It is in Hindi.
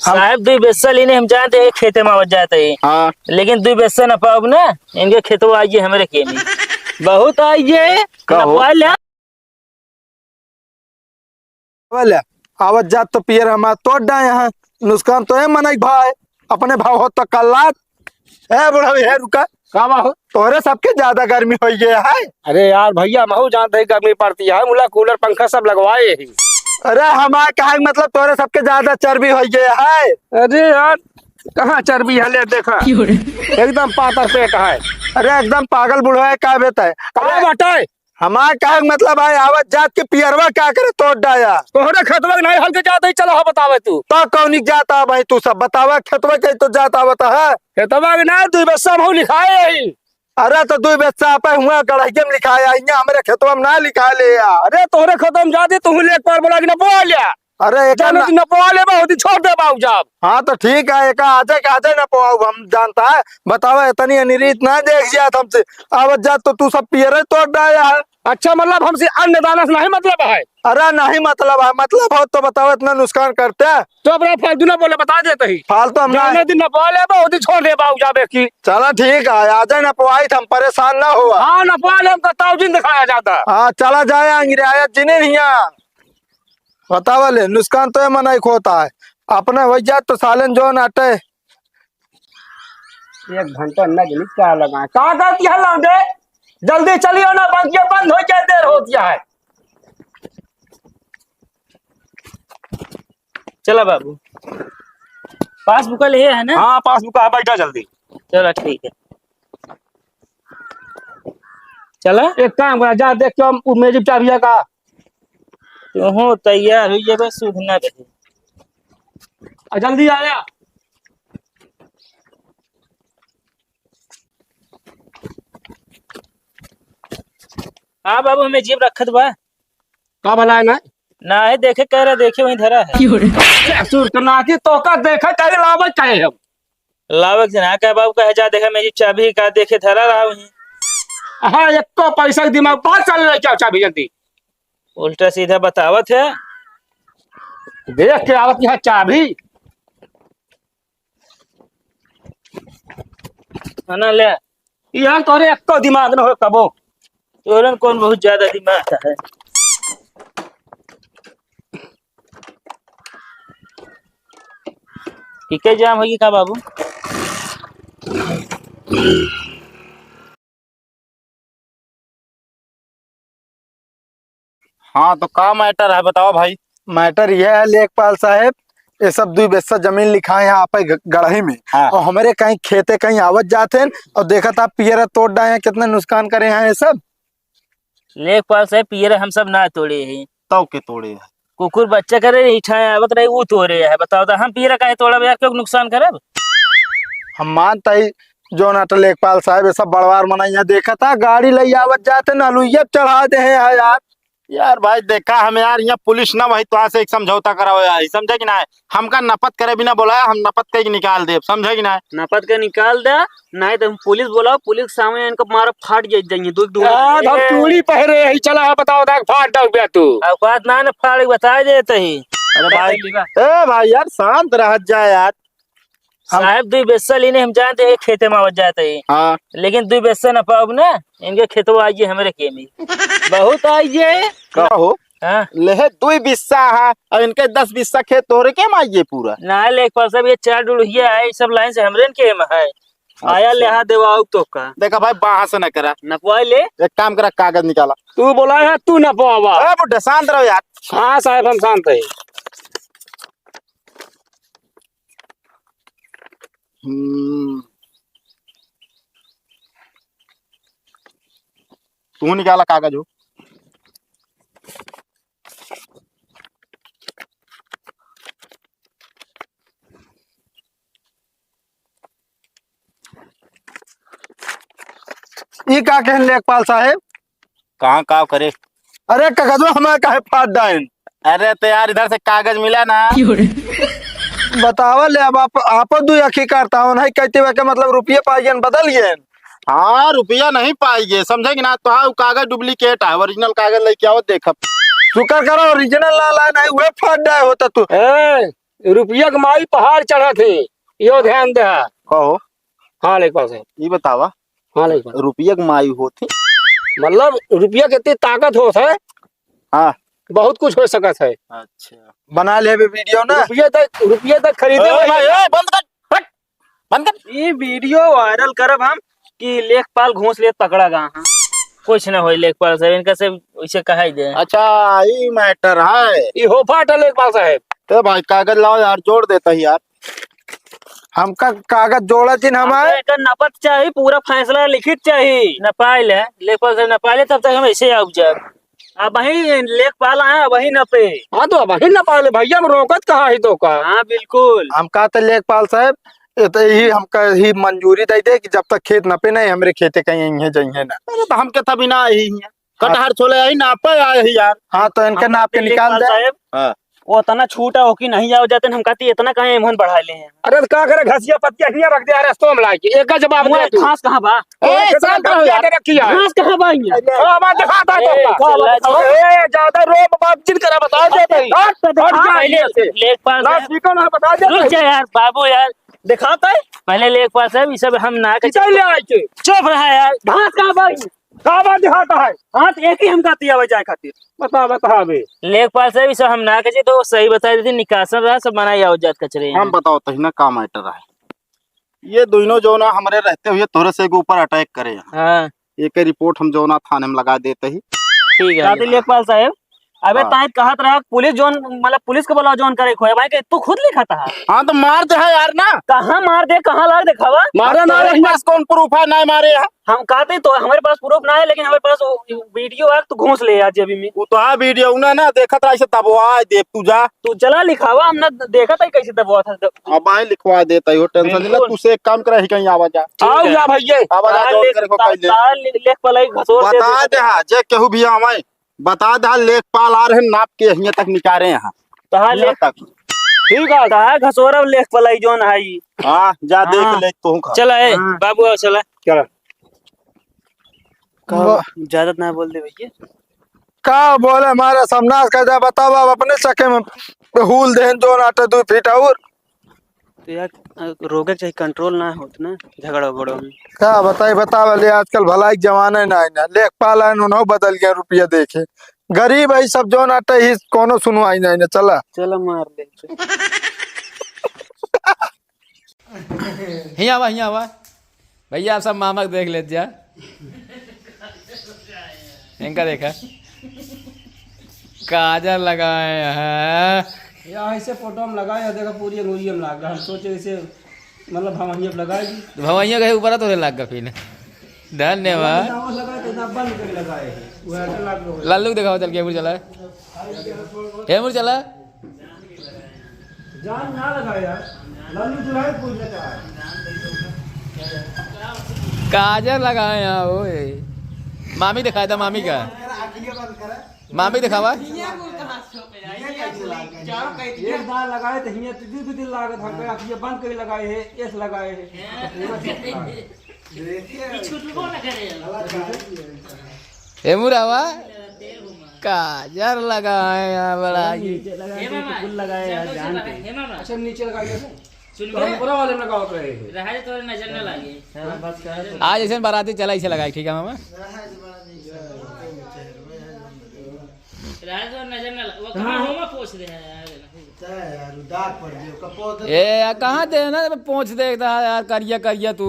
साहब दुई बेस्सा लेने हम जानते हैं खेते में आवत जाते हैं। हाँ लेकिन दुई बेस्सा न पाओ ना इनके खेतों आइए हमारे के में बहुत आइए कहो। नपवा लिया। बोले आवत जात तो पियर हमार तोड़ डा यहाँ नुकसान तो है मनई भाई अपने भाव हो तो कल्लात है बुढ़ा है रुका का हो। तोरे सबके ज्यादा गर्मी हो गया है। अरे यार भैया महू जानते ही गर्मी पड़ती है, मुला कूलर पंखा सब लगवाए ही। अरे हमार कहा मतलब तोरे सबके ज्यादा चर्बी हो गया है। अरे यार कहाँ चर्बी है, ले देखा एकदम पातर पेट है। अरे एकदम पागल बुढ़वा है क्या बेटा है। कहाँ बटाए हमार कहा मतलब है आवत जात के पियरवा क्या करे तोड़ डाया तोहरे खतवा नहीं हल्के जाते ही चलो बतावे तू तो कौन जाता भाई तू सब बतावा खेतवा के तो जाता बता है। खेतवा के ना तू बस महू लिखाए ही। अरे तो दो बेचा पे हुआ गढ़ाई में लिखाया यहाँ हमारे खेतवा में ना लिखा ले यार। अरे तोहरे खत्म जाते तू ले एक बार बोला कि नपवा लिया अरे एक जाने तू नपवा ले बहुत ही छोड़ दे बाबू जाब। हाँ तो ठीक है एक आजे ना पाओ हम जानता है बतावा इतनी अनिरीत ना देख जात हमसे आवत जात तो तू सब पियर तोड़ डाया है। अच्छा मतलब हमसे अन्य दाना से नहीं मतलब है। अरे नहीं मतलब है मतलब हो तो बताओ इतना नुकसान करते हैं तो अपना फालतू ना बोले बता देते ही फालतू हम जाने दिन नपवा ले बहुत ही छोड़ दे बाबू जाबे की। चलो ठीक है आजे ना पवाई हम परेशान ना हुआ। हाँ नपवा ले हमका ताउजिन दिखाया जाता। हाँ चला जाए अंग्रेज जिन्हें नहीं बतावा ले नुकसान तो मना होता है अपने हो जात तो सालन जो नाटे 1 घंटा न जनी क्या लगा कहाँ करती है लौंडे जल्दी चलियो ना बंकिया बंद हो जाए देर होती है। चला बाबू पासबुक ले है ना। हाँ पासबुक है बैठा जल्दी। चलो ठीक है चला एक काम करा जा देख के हम मेरी चाबिया का तो हो तैयार हुई जब सुध न रहे जल्दी आया। हाँ बाबू हमें जीप रखत बा का भला है ना है देखे कह रहा देखे वहीं धरा है सुर करना की तो का देखा कहे लावे कहे हम लावक जना कह बाबू कहे जा देखा मेरी चाबी का देखे धरा रहा वहीं। हाँ एक तो पैसा के दिमाग बात चल रहा क्या चाबी जल्दी उल्टा सीधा बतावत है। देख के आवत यहाँ चाबी है ना ले यार तोरे एक तो दिमाग न हो कबो तोरन कौन बहुत ज्यादा दिमाग है। ठीक है जाम होगी का बाबू। हाँ तो का मैटर है बताओ भाई। मैटर यह है लेखपाल साहब ये सब दो बेस्सा जमीन लिखा है यहाँ पे गढ़ही में। हाँ। और हमारे कहीं खेते कहीं आवत जाते हैं और देखा था पियर तोड़ डाए हैं कितने नुकसान करे हैं ये सब। लेखपाल साहब पियर हम सब ना तोड़े हैं तो के तोड़े कुकुर बच्चा करे हिठाए आवत रहे वो तोड़े है बताओ तो हम पियर काहे तोड़ब यार क्यों नुकसान करब। हम मानता ही जो नाटा लेखपाल साहब ये सब बड़वार मना यहाँ देखा था गाड़ी ले आवत जाते ना लुइया चढ़ा दे हैं यार। यार भाई देखा हम यार यहाँ पुलिस ना वही तो से एक समझौता कराओ यार समझे कि ना हमका नपत करे बिना बोलाया हम नपत के निकाल दे समझे कि ना नपत के निकाल दे नहीं तो हम पुलिस बोलाओ पुलिस के सामने इनको मारो फाट जाइए दूध यार हम चूड़ी पहरे ही चला बताओ देख फाट दो बे तू औकात ना फाड़ बता देते ही। अरे भाई ए भाई यार शांत रह जा यार। साहब दुई बेस्सा लेने हम जानते हैं खेते में आवत जाते हैं। हाँ लेकिन दुई बेस्सा न पाओ ना इनके खेतों आइए हमारे के में बहुत आइए। कहो हाँ ले 2 बिस्सा है और इनके 10 बिस्सा खेत तोरे के माइए पूरा ना लेखपाल साहब ये 4 डुड़िया है ये सब लाइन से हमरे के में है आया लेहा देवाऊ तो का देखा भाई बाहर से न करा नपवाई ले एक काम करा कागज निकाला तू बोला है तू न पावा। अरे बुड्ढा शांत रहो यार। हाँ साहब हम शांत है। तू निकाला कागज हो ये क्या कहन लेखपाल साहब कहाँ काम करे। अरे कागजो हमें काहे फाट डाइन। अरे तो यार इधर से कागज मिला ना बतावा ले अब आप दो अखी करता हूँ नहीं कहते हुए के मतलब रुपये पाइए बदल गए। हाँ रुपया नहीं पाएंगे समझे कि ना तो हाँ कागज डुप्लीकेट है ओरिजिनल कागज लेके आओ देख शुक्र करो ओरिजिनल ला नहीं हुए फाट डाए होता तू। रुपया कमाई पहाड़ चढ़ा थे, यो ध्यान दे। कहो हाँ लेखपाल साहब, ये बतावा हाँ लेखपाल, रुपया कमाई होती। मतलब रुपया कितनी ताकत होत है, हाँ बहुत कुछ हो सकत है। अच्छा बना ले वीडियो ना। रुपया तक खरीदे ए, भाई। भाई, ए, बंद कर, हट, बंद कर। ये वीडियो वायरल करब हम कि लेखपाल घूस ले पकड़ा गा हाँ। कुछ ना होई लेखपाल साहब, इनका से वैसे कहा ही जाए। अच्छा ये मैटर है। ये हो फाटा लेखपाल साहब। तो भाई कागज लाओ यार, जोड़ देता ही यार। हमका कागज जोड़ा जिन हमारे एकर नपत चाहिए, पूरा फैसला लिखित चाहिए। नपाइल है लेखपाल साहब, नपाइले तब तक हम ऐसे आउब जाए। अब वही लेखपाल आए वही नपे। हाँ तो वही ना पाले भैया, हम रोकत कहा ही तो का। हाँ बिल्कुल। हमका तो लेखपाल साहब ये तो ही हमका ही मंजूरी दे दे कि जब तक खेत नपे नहीं हमरे खेते कहीं यहीं जाइए ना। अरे तो हम के तभी ना आई हैं, कटहर छोले आई ना पे आए ही यार। हाँ तो इनके नाप के निकाल दे। साहब हाँ। वो इतना छूटा हो कि नहीं आओ जाते, हम कहती इतना कहे एमहन बढ़ा ले हैं। अरे तो का करे, घसिया पत्तिया हियां रख दे रस्तों में लाके, एक का जवाब दे तू। घास कहाँ बा? ए, शांत रहो यार। रखी है घास कहाँ बा यहाँ? हाँ, बात दिखाता है ए, तो चला का। ए, ज्यादा रोब बाप जिन करा बता दे भाई। पहले लेखपाल ना साहब सीखो ना बता दे रुक जा यार बाबू यार, दिखाता है पहले लेखपाल साहब, ये सब हम ना कितना ले आए थे, चुप रहा यार। घास कहाँ बा? का बात दिखाता है। हाथ एक ही हम कहती है जाए खातिर। बता बे। लेखपाल साहब ये सब हम ना कहे तो सही बता देते, निकासन रहा सब बनाई आओ जात कचरे हम बताओ तही ना का मैटर है। ये दोनों जो ना हमारे रहते हुए तोरे से के ऊपर अटैक करे हैं। हाँ एक रिपोर्ट हम जो ना थाने में लगा देते ही। ठीक है लेखपाल साहब। अबे हाँ। ताई कहत रहा पुलिस जोन, मतलब पुलिस के बोला जोन करे खोए भाई के तू खुद लिखा था। हाँ तो मार दे है यार ना। कहाँ मार दे, कहाँ लाग दिखावा? मारा ना तेरे पास कौन प्रूफ है नहीं मारे है? हम कहते तो हमारे पास प्रूफ ना है, लेकिन हमारे पास वीडियो है, तू घूस ले आज अभी में। वो तो हाँ वीडियो ना ना देखा था ऐसे दबवा दे तू जा। तू चला लिखावा, हमने देखा था कैसे दबवा था। अब आए लिखवा देता हो, टेंशन नहीं ले। बिल्कुल। तू से एक काम करे ही कहीं आवाज आ। आओ या भैया, आवाज आ जोड़ करे को कह दे। लेख पलाई घसोर दे बता दे हाँ जे केहू भी हमें बता दे। लेखपाल आ रहे नाप के यहाँ तक निकाले हैं तहा लेख तक। ठीक है, तहा घसोरब लेख पलाई जोन है। हाँ जा हाँ। देख ले तू। चला है बाबू आओ चला। चला ज्यादा ना बोल दे भैया। का बोले हमारा समनास का जा बताओ अब अपने चके में हुल देन जो नाटे 2 फीट और तो यार रोके चाहिए, कंट्रोल ना होत ना झगड़ा उगड़ो में। का बताई बतावे ले आजकल भलाई जमाने ना ना लेखपाल है उन्हों बदल गया रुपया देखे गरीब है सब जो नाटे ही कोनो सुनवाई नहीं ना। चला चलो मार ले। हिया आवा भैया, आप सब मामा को देख लेते जा। इनका देखा काजल लगाए हैं। या ऐसे फोटो में लगाए देखा पूरी अंगूरी में लग गया। हम सोचे इसे मतलब हम यहाँ लगाए तो भवैया कहे ऊपर तो लग गया फिर। धन्यवाद। लगाए तो इतना बंद करके लगाए हैं वो ऐसे लग गया। लालू दिखाओ चल के चला हेमुर चला। जान ना लगाए यार, लालू दुल्हन पूछ लेता है। काजल लगाए यहाँ ओए। मामी दिखाया था, मामी का मामी दिखावा। एक बार लगाए तो हियां दिल लागत हम पे ये बंद करके लगाए है, एस लगाए है। हेमुर आवा काजल लगाए यहाँ बड़ा। लगाए यार जान के। अच्छा नीचे लगाए तो हम पूरा वाले में लगाओ रहे हैं। रहा तो नजर न लगे बस कर। आज ऐसे बाराती चला इसे लगाई। ठीक है मामा, रहा तो नजर न लगे, वो कहां होमा पूछ दे यार। ए कहाँ दे ना पहुँच देखता है यार। करिया करिया तू